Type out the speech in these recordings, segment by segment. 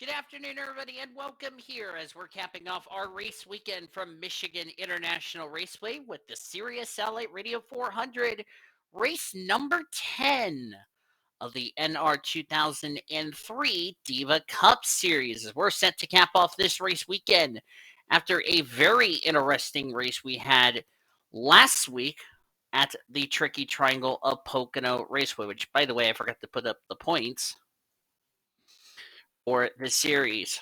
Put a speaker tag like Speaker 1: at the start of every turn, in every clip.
Speaker 1: Good afternoon, everybody, and welcome here as we're capping off our race weekend from Michigan International Raceway with the Sirius Satellite Radio 400, race number 10 of the NR 2003 Diva Cup Series. As we're set to cap off this race weekend after a very interesting race we had last week at the Tricky Triangle of Pocono Raceway, which, by the way, I forgot to put up the points for the series.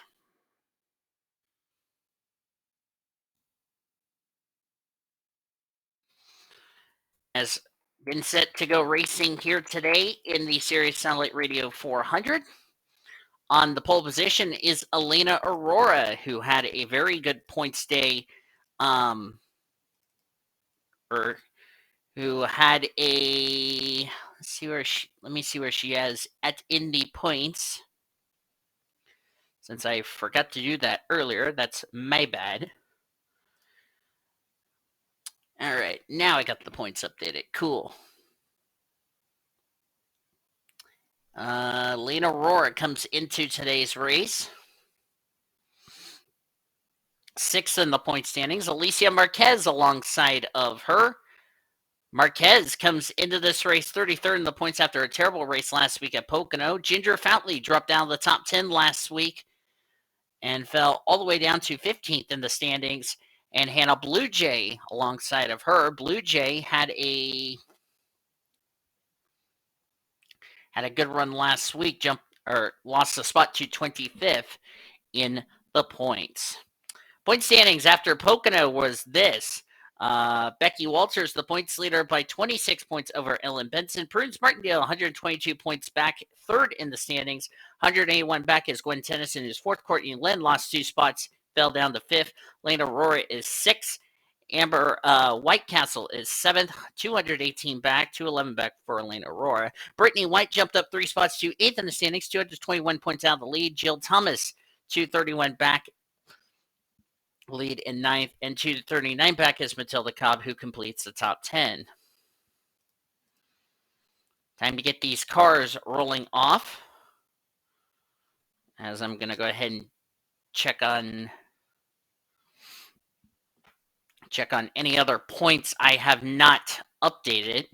Speaker 1: Has been set to go racing here today in the Sirius Satellite Radio 400. On the pole position is Elena Aurora, who had a very good points day, or who had a let me see where she is at in the points. Since I forgot to do that earlier, that's my bad. All right, now I got the points updated. Cool. Lena Aurora comes into today's race. Sixth in the point standings. Alicia Marquez alongside of her. Marquez comes into this race 33rd in the points after a terrible race last week at Pocono. Ginger Foutley dropped down the top 10 last week and fell all the way down to 15th in the standings. And Hannah Blue Jay alongside of her. Blue Jay had a good run last week, lost the spot to 25th in the points. Point standings after Pocono was this. Becky Walters, the points leader by 26 points over Ellen Benson. Prudence Martindale, 122 points back, third in the standings. 181 back is Gwen Tennyson, who's fourth. Courtney Lynn lost 2 spots, fell down to fifth. Lena Aurora is sixth. Amber Whitecastle is seventh, 218 back, 211 back for Elena Aurora. Brittany White jumped up 3 spots to eighth in the standings, 221 points out of the lead. Jill Thomas, 231 back, lead in ninth, and 239 back is Matilda Cobb, who completes the top 10. Time to get these cars rolling off, as I'm going to go ahead and check on any other points I have not updated.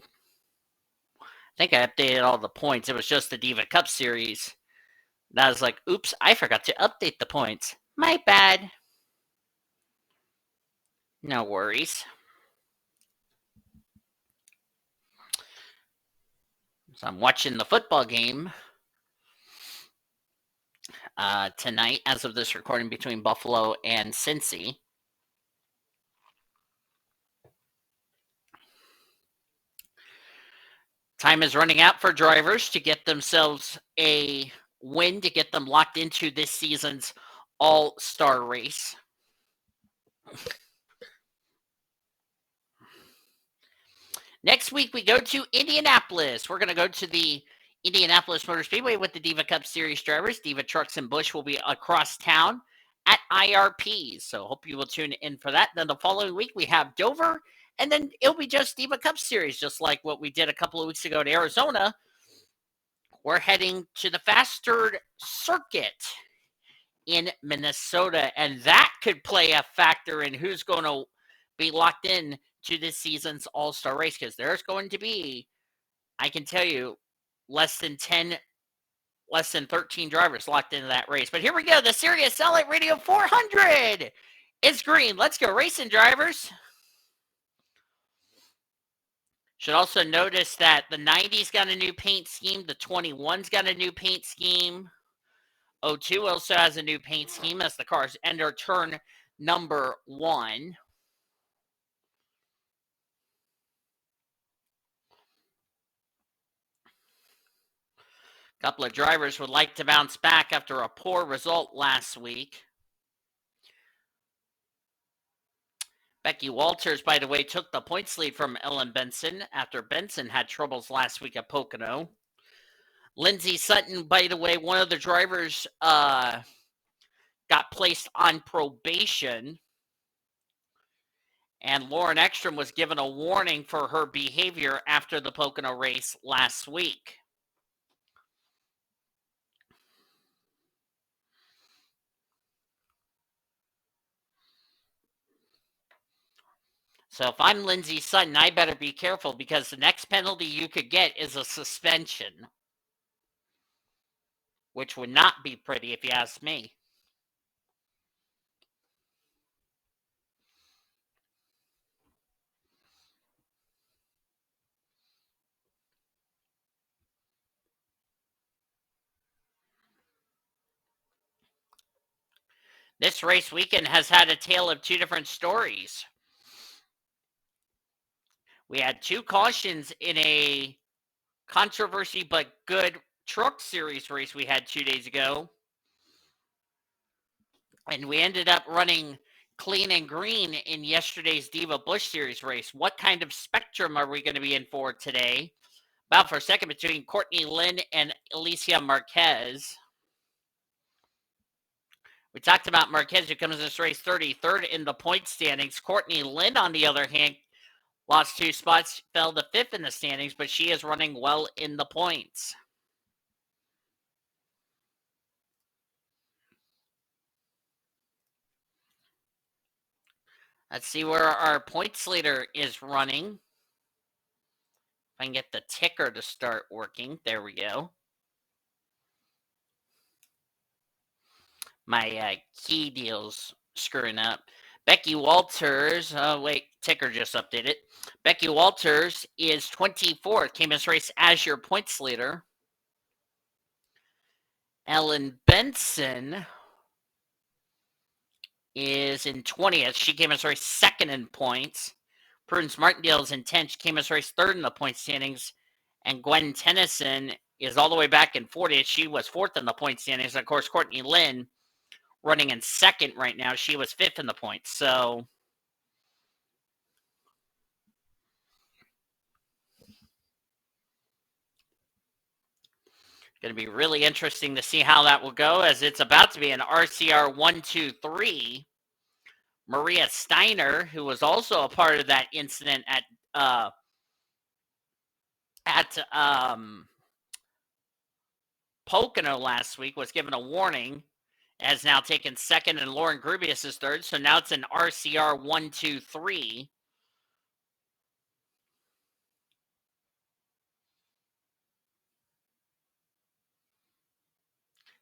Speaker 1: I think I updated all the points. It was just the Diva Cup Series. That was like, oops, I forgot to update the points. My bad. No worries. So I'm watching the football game tonight, as of this recording, between Buffalo and Cincy. Time is running out for drivers to get themselves a win to get them locked into this season's all-star race. Next week, we go to Indianapolis. We're going to go to the Indianapolis Motor Speedway with the Diva Cup Series drivers. Diva Trucks and Busch will be across town at IRP. So hope you will tune in for that. Then the following week, we have Dover, and then it'll be just Diva Cup Series, just like what we did a couple of weeks ago in Arizona. We're heading to the Fasterd Circuit in Minnesota, and that could play a factor in who's going to be locked in to this season's all-star race, because there's going to be, I can tell you, less than 13 drivers locked into that race. But here we go. The Sirius Satellite Radio 400 is green. Let's go racing, drivers. Should also notice that the 90's got a new paint scheme. The 21's got a new paint scheme. 02 also has a new paint scheme as the cars enter turn number 1. A couple of drivers would like to bounce back after a poor result last week. Becky Walters, by the way, took the points lead from Ellen Benson after Benson had troubles last week at Pocono. Lindsay Sutton, by the way, one of the drivers got placed on probation. And Lauren Ekstrom was given a warning for her behavior after the Pocono race last week. So if I'm Lindsey Sutton, I better be careful because the next penalty you could get is a suspension, which would not be pretty if you ask me. This race weekend has had a tale of two different stories. We had two cautions in a controversy but good truck series race we had 2 days ago. And we ended up running clean and green in yesterday's Diva Bush Series race. What kind of spectrum are we going to be in for today? About for a second between Courtney Lynn and Alicia Marquez. We talked about Marquez, who comes in this race 33rd in the point standings. Courtney Lynn, on the other hand, lost 2 spots, fell to 5th in the standings, but she is running well in the points. Let's see where our points leader is running. If I can get the ticker to start working. There we go. My key deal's screwing up. Becky Walters, ticker just updated. Becky Walters is 24th, came in this race as your points leader. Ellen Benson is in 20th. She came in this race second in points. Prudence Martindale is in 10th. She came in this race third in the point standings. And Gwen Tennyson is all the way back in 40th. She was fourth in the point standings. Of course, Courtney Lynn running in second right now. She was fifth in the points. So going to be really interesting to see how that will go, as it's about to be an RCR 123. Maria Steiner, who was also a part of that incident at Pocono last week, was given a warning, has now taken second, and Lauren Grubius is third. So now it's an RCR 123.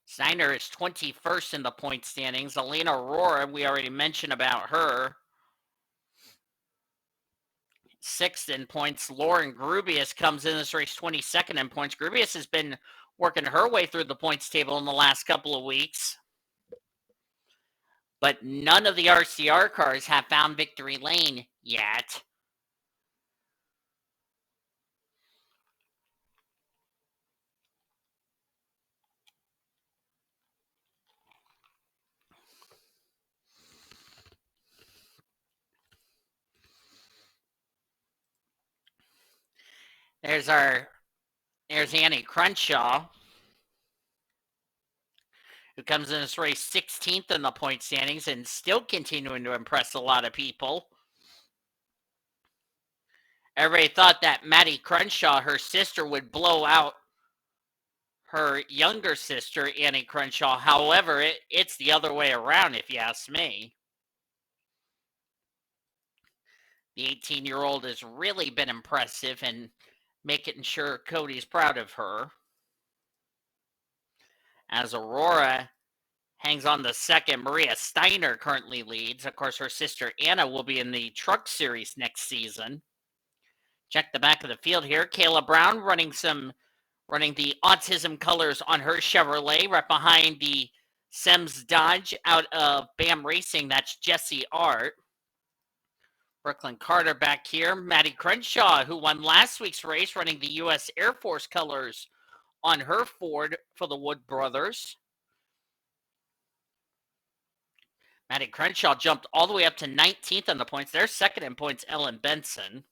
Speaker 1: Steiner is 21st in the point standings. Elena Aurora, we already mentioned about her, 6th in points. Lauren Grubius comes in this race 22nd in points. Grubius has been working her way through the points table in the last couple of weeks. But none of the RCR cars have found victory lane yet. There's Annie Crenshaw, who comes in this race 16th in the point standings and still continuing to impress a lot of people. Everybody thought that Maddie Crenshaw, her sister, would blow out her younger sister, Annie Crenshaw. However, it's the other way around, if you ask me. The 18-year-old has really been impressive and making sure Cody's proud of her. As Aurora hangs on the second, Maria Steiner currently leads. Of course, her sister Anna will be in the Truck Series next season. Check the back of the field here. Kayla Brown running the autism colors on her Chevrolet, right behind the Sems Dodge out of BAM Racing. That's Jesse Art. Brooklyn Carter back here. Maddie Crenshaw, who won last week's race, running the U.S. Air Force colors on her Ford for the Wood Brothers. Maddie Crenshaw jumped all the way up to 19th on the points. They're second in points, Ellen Benson.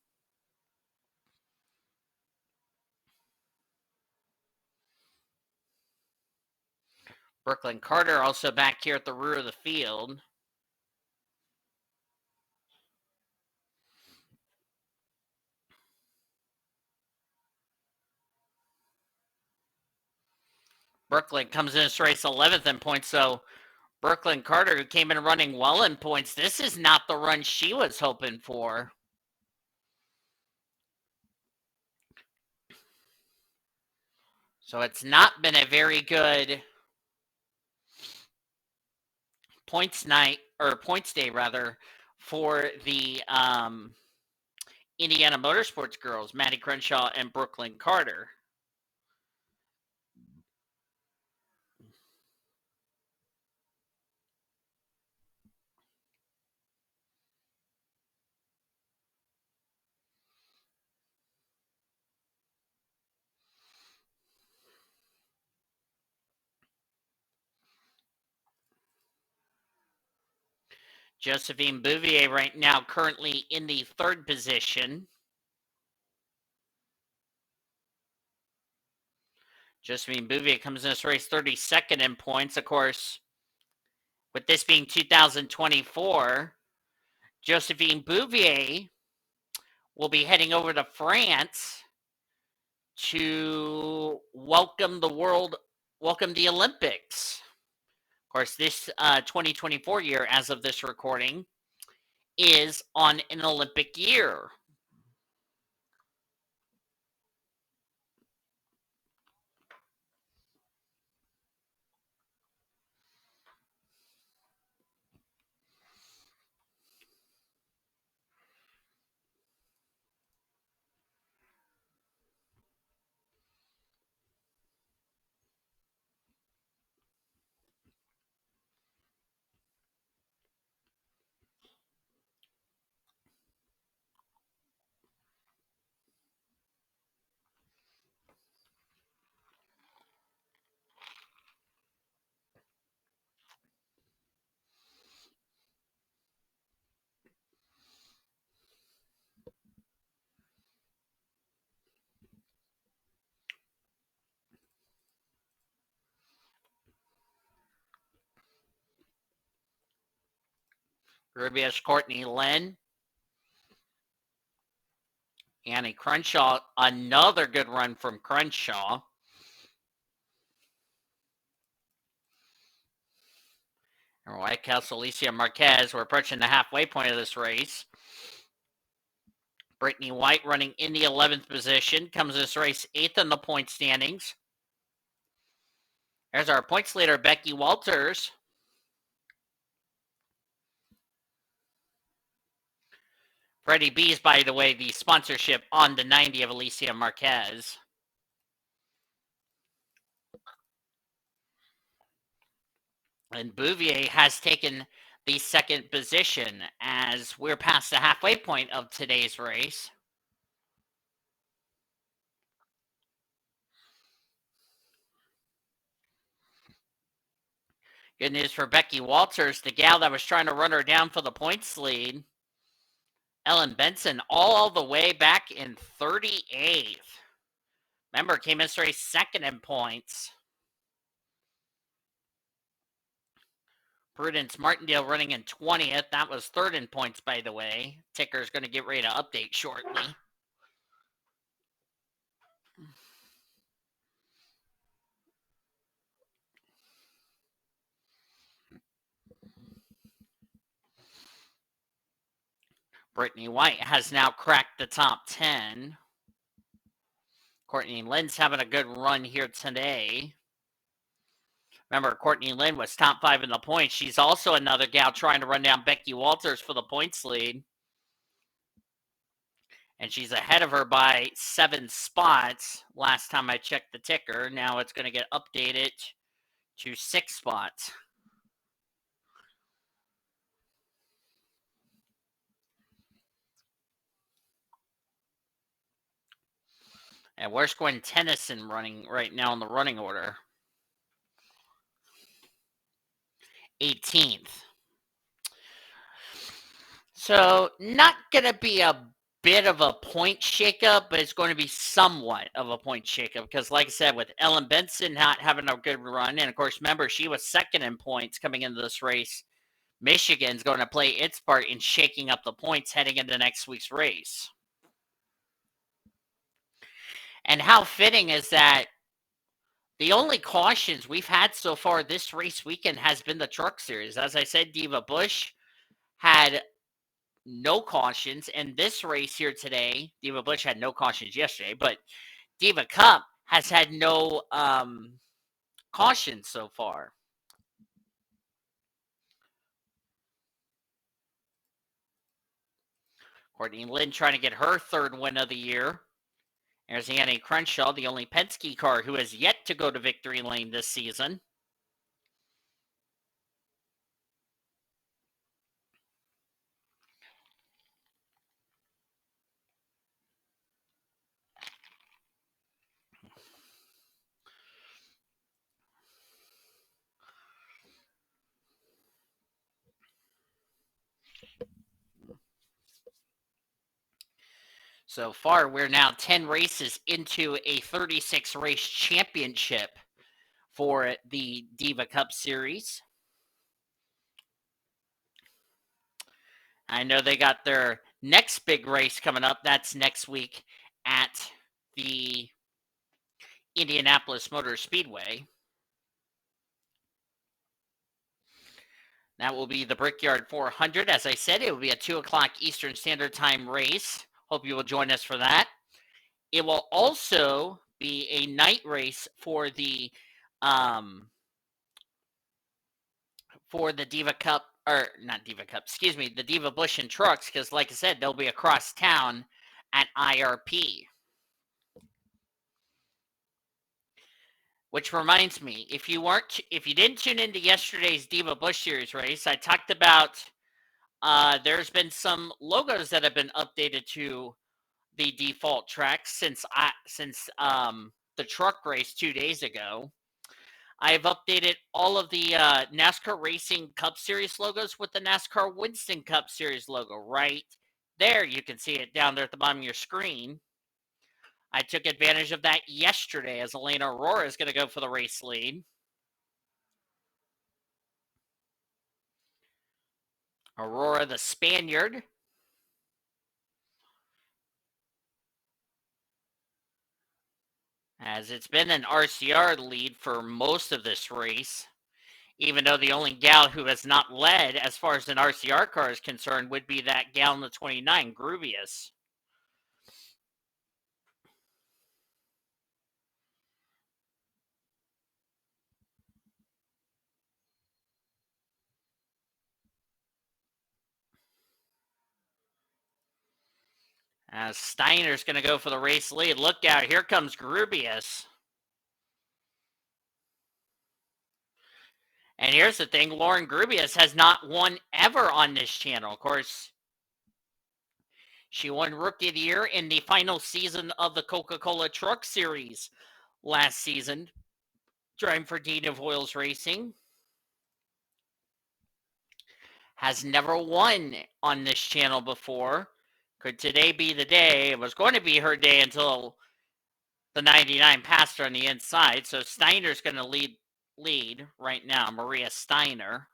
Speaker 1: Brooklyn Carter also back here at the rear of the field. Brooklyn comes in this race 11th in points. So Brooklyn Carter, who came in running well in points, this is not the run she was hoping for. So it's not been a very good points night, or points day rather, for the Indiana Motorsports girls, Maddie Crenshaw and Brooklyn Carter. Josephine Bouvier right now currently in the third position. Josephine Bouvier comes in this race 32nd in points. Of course, with this being 2024, Josephine Bouvier will be heading over to France to welcome the Olympics. Of course, this 2024 year, as of this recording, is on an Olympic year. Rubius Courtney Lynn. Annie Crenshaw, another good run from Crenshaw. And White Castle, Alicia Marquez. We're approaching the halfway point of this race. Brittany White running in the 11th position. Comes this race 8th in the point standings. There's our points leader, Becky Walters. Freddie B's, by the way, the sponsorship on the 90 of Alicia Marquez. And Bouvier has taken the second position as we're past the halfway point of today's race. Good news for Becky Walters, the gal that was trying to run her down for the points lead. Ellen Benson all the way back in 38th. Remember, came in straight second in points. Prudence Martindale running in 20th. That was third in points, by the way. Ticker's going to get ready to update shortly. Brittany White has now cracked the top 10. Courtney Lynn's having a good run here today. Remember, Courtney Lynn was top 5 in the points. She's also another gal trying to run down Becky Walters for the points lead. And she's ahead of her by 7 spots last time I checked the ticker. Now it's going to get updated to 6 spots. And where's Gwen Tennyson running right now in the running order? 18th. So not going to be a bit of a point shakeup, but it's going to be somewhat of a point shakeup because, like I said, with Ellen Benson not having a good run, and of course, remember, she was second in points coming into this race. Michigan's going to play its part in shaking up the points heading into next week's race. And how fitting is that the only cautions we've had so far this race weekend has been the Truck Series. As I said, Diva Bush had no cautions, and this race here today, Diva Bush had no cautions yesterday, but Diva Cup has had no caution so far. Courtney Lynn trying to get her third win of the year. There's Annie Crenshaw, the only Penske car who has yet to go to victory lane this season. So far, we're now 10 races into a 36 race championship for the Diva Cup Series. I know they got their next big race coming up. That's next week at the Indianapolis Motor Speedway. That will be the Brickyard 400. As I said, it will be a 2 o'clock Eastern Standard Time race. Hope you will join us for that. It will also be a night race for the Diva Cup, or not Diva Cup, excuse me, the Diva Bush and Trucks, because like I said, they'll be across town at IRP. Which reminds me, if you didn't tune into yesterday's Diva Bush Series race, I talked about there's been some logos that have been updated to the default track since the truck race 2 days ago. I have updated all of the NASCAR Racing Cup Series logos with the NASCAR Winston Cup Series logo right there. You can see it down there at the bottom of your screen. I took advantage of that yesterday as Elena Aurora is going to go for the race lead. Aurora, the Spaniard. As it's been an RCR lead for most of this race, even though the only gal who has not led as far as an RCR car is concerned would be that gal in the 29, Groovius. As Steiner's going to go for the race lead. Look out, here comes Groovius. And here's the thing, Lauren Groovius has not won ever on this channel. Of course, she won Rookie of the Year in the final season of the Coca-Cola Truck Series last season, driving for Dean of Oils Racing. Has never won on this channel before. Could today be the day? It was going to be her day until the 99 passed her on the inside. So Steiner's going to lead right now, Maria Steiner.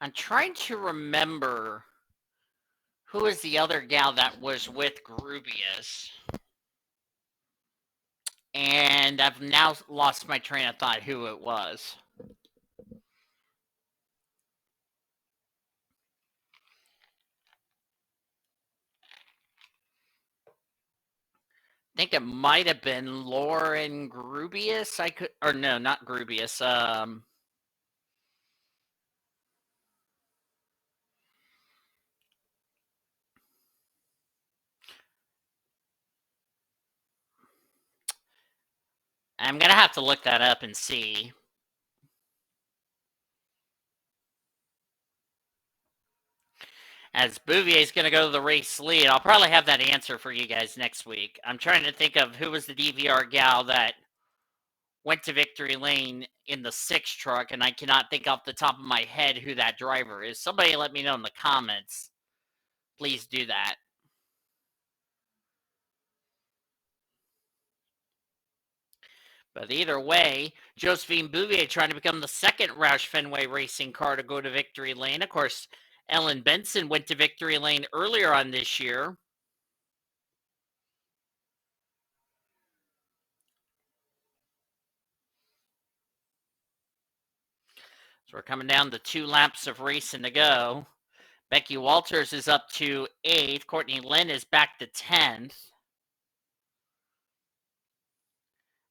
Speaker 1: I'm trying to remember who is the other gal that was with Groovius. And I've now lost my train of thought who it was. I think it might have been Lauren Groovius. No, not Groovius. I'm going to have to look that up and see. As Bouvier's going to go to the race lead, I'll probably have that answer for you guys next week. I'm trying to think of who was the DVR gal that went to victory lane in the 6 truck, and I cannot think off the top of my head who that driver is. Somebody let me know in the comments. Please do that. But either way, Josephine Bouvier trying to become the second Roush Fenway Racing car to go to victory lane. Of course, Ellen Benson went to victory lane earlier on this year. So we're coming down to 2 laps of racing to go. Becky Walters is up to 8th. Courtney Lynn is back to 10th.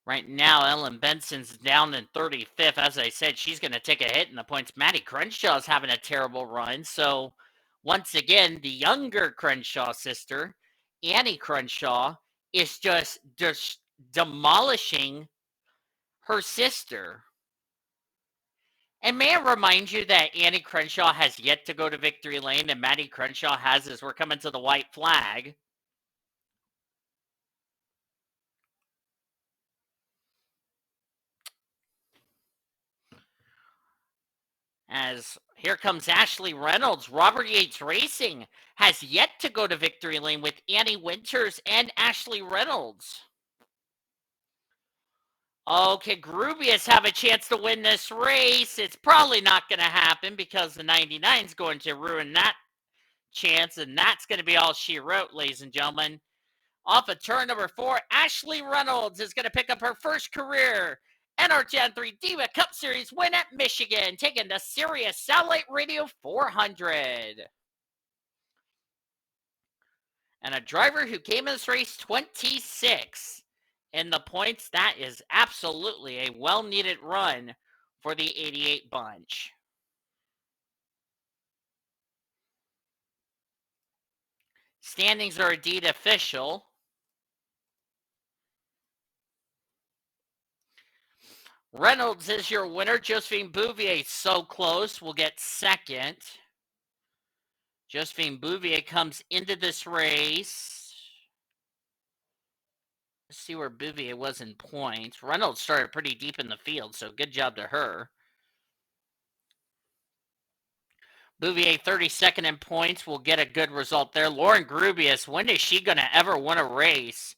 Speaker 1: Right now, Ellen Benson's down in 35th. As I said, she's going to take a hit in the points. Maddie Crenshaw's having a terrible run. So, once again, the younger Crenshaw sister, Annie Crenshaw, is just demolishing her sister. And may I remind you that Annie Crenshaw has yet to go to victory lane, and Maddie Crenshaw has as we're coming to the white flag. As here comes Ashley Reynolds. Robert Yates Racing has yet to go to victory lane with Annie Winters and Ashley Reynolds. Okay, Grubius have a chance to win this race. It's probably not going to happen because the 99 is going to ruin that chance, and that's going to be all she wrote, ladies and gentlemen. Off of turn number 4, Ashley Reynolds is going to pick up her first career NR2003 Diva Cup Series win at Michigan, taking the Sirius Satellite Radio 400. And a driver who came in this race 26 in the points. That is absolutely a well-needed run for the 88 bunch. Standings are indeed official. Reynolds is your winner. Josephine Bouvier, so close, will get second. Josephine Bouvier comes into this race. Let's see where Bouvier was in points. Reynolds started pretty deep in the field, so good job to her. Bouvier 32nd in points will get a good result there. Lauren Grubius, when is she going to ever win a race?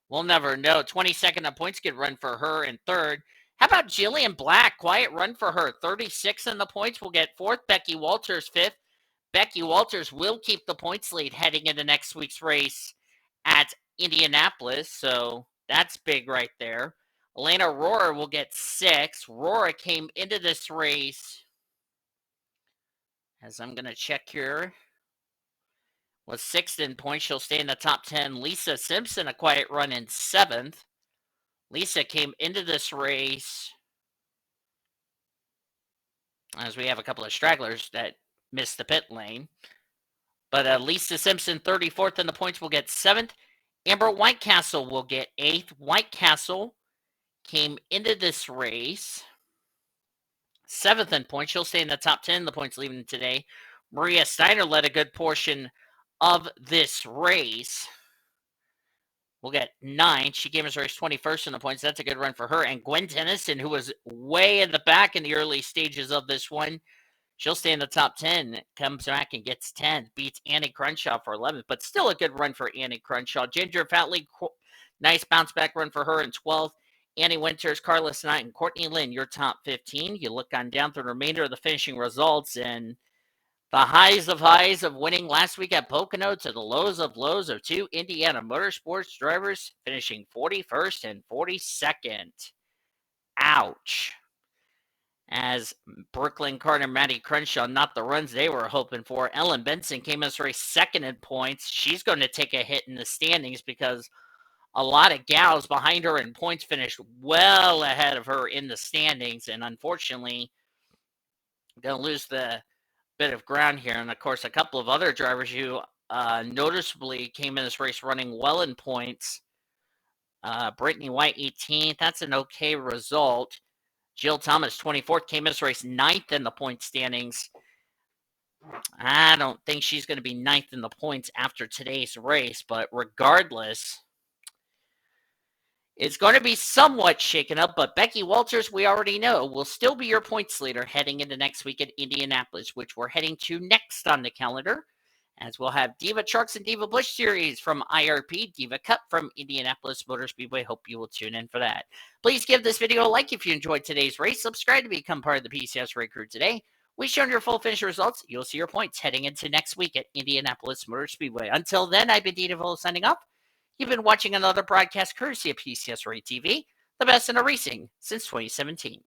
Speaker 1: We'll never know. 22nd in points, good run for her in third. How about Jillian Black? Quiet run for her. 36 in the points will get fourth. Becky Walters fifth. Becky Walters will keep the points lead heading into next week's race at Indianapolis. So that's big right there. Elena Rohrer will get sixth. Rohrer came into this race, as I'm going to check here, was sixth in points. She'll stay in the top 10. Lisa Simpson, a quiet run in seventh. Lisa came into this race, as we have a couple of stragglers that missed the pit lane. But Lisa Simpson, 34th in the points, will get 7th. Amber Whitecastle will get 8th. Whitecastle came into this race 7th in points. She'll stay in the top 10 in the points leaving today. Maria Steiner led a good portion of this race. We'll get 9th. She gave us race 21st in the points. That's a good run for her. And Gwen Tennyson, who was way in the back in the early stages of this one, she'll stay in the top 10, comes back and gets 10th, beats Annie Crenshaw for 11th, but still a good run for Annie Crenshaw. Ginger Fatley, nice bounce back run for her in 12th. Annie Winters, Carlos Knight, and Courtney Lynn, your top 15. You look on down through the remainder of the finishing results, and the highs of winning last week at Pocono to the lows of 2 Indiana Motorsports drivers finishing 41st and 42nd. Ouch. As Brooklyn Carter, Maddie Crenshaw, not the runs they were hoping for. Ellen Benson came in this race second in points. She's going to take a hit in the standings because a lot of gals behind her in points finished well ahead of her in the standings, and unfortunately, going to lose the bit of ground here. And of course, a couple of other drivers who noticeably came in this race running well in points. Brittany White, 18th. That's an okay result. Jill Thomas, 24th, came in this race 9th in the point standings. I don't think she's going to be 9th in the points after today's race, but regardless, it's going to be somewhat shaken up. But Becky Walters, we already know, will still be your points leader heading into next week at Indianapolis, which we're heading to next on the calendar. as we'll have Diva Trucks and Diva Bush Series from IRP, Diva Cup from Indianapolis Motor Speedway. Hope you will tune in for that. Please give this video a like if you enjoyed today's race. Subscribe to become part of the PCS Race Crew today. We show your full finish results. You'll see your points heading into next week at Indianapolis Motor Speedway. Until then, I've been Dino signing off. You've been watching another broadcast courtesy of PCS Race TV, the best in the racing since 2017.